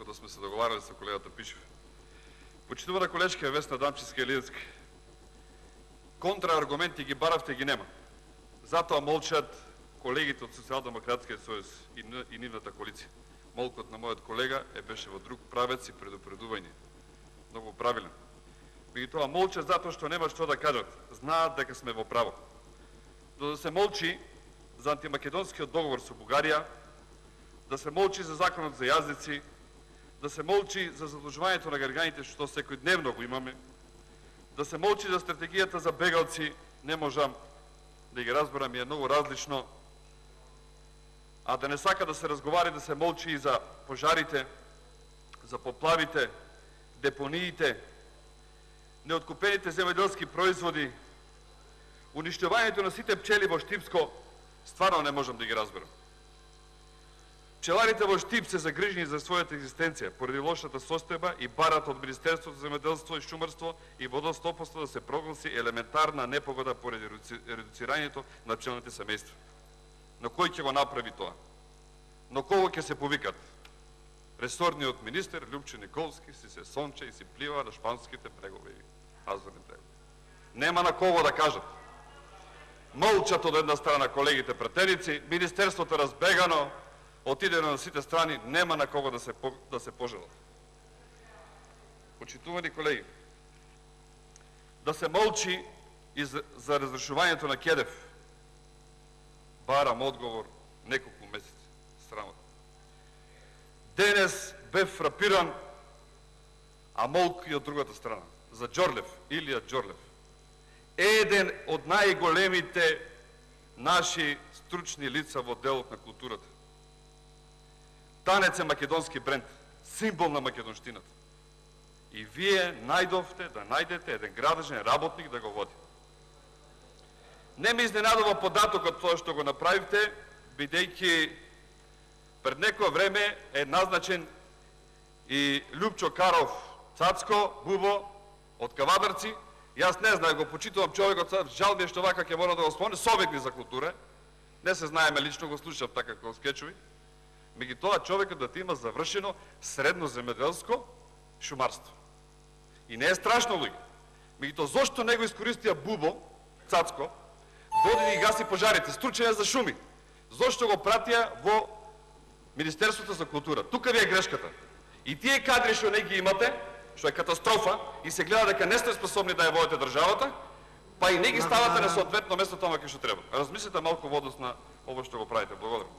да сме се договаряли с колегата Пишев. Почитувана колежка Весна Дамчевска-Илиевска, контрааргументи ги баравте, ги нема. Затоа молчат колегите от Социал-демократския съюз и нивната коалиция. Молкот на моят колега беше во друг правец и предупредување. Много правилен. Меѓутоа молчат затоа што нема што да кажат. Знаат дека сме во право. Но да се молчи за антимакедонскиот договор со Бугарија, да се молчи за законот за јазници, да се молчи за задлужувањето на граѓаните што секојдневно го имаме, да се молчи за стратегијата за бегалци, не можам да ги разберам, е многу различно, а да не сака да се разговари, да се молчи и за пожарите, за поплавите, депониите, неоткупените земјоделски производи, уништувањето на сите пчели во Штипско, стварно не можам да ги разберам. Пчеларите во Штип се загрижени за својата екзистенција поради лошата состојба и барат од Министерството за земјоделство и шумарство и водостопство да се прогласи елементарна непогода поради редуцирањето на пчелните семејства. Но кој ќе го направи тоа? Но кого ќе се повикат? Ресорниот министер Љупчо Николски си се сонче и си плива на шпанските брегови, азорни брегови. Нема на кого да кажат. Молчат од една страна колегите пратеници, министерството разбегано, отидено на сите страни, нема на кого да се пожелат. Почитувани колеги, да се молчи и за разрешувањето на Кедев. Барам одговор неколку месеци. Срамотно. Денес бев фрапиран, а молк и од другата страна. За Џорлев, Илија Џорлев. Еден од најголемите наши стручни лица во делот на културата. Танец е македонски бренд, символ на македонштината. И вие најдовте да најдете еден градежен работник да го води. Не ме изненадува податокот тоа што го направивте, бидејќи пред некое време е назначен и Љупчо Каров Цацко, Бубо, од Кавадарци. Јас не знае, го почитувам човекот, жал ми е што вака ќе мора да го спомне, советник за култура. Не се знаеме лично, го слушав така како скечови. Меѓутоа човекот да ти има завршено средно земјоделско шумарство. И не е страшно, луѓе. Меѓутоа зошто не го искористија Бубо Цацко, доди да ги гаси пожарите, стручен е за шуми? Зошто го пратија во Министерството за култура? Тука ви е грешката. И тие кадри што не ги имате, што е катастрофа, и се гледа дека не сте способни да ја водите државата, па и не ги ставате на соодветно место тоа кај што треба. Размислете малку во однос на ово што го правите. Благодарам.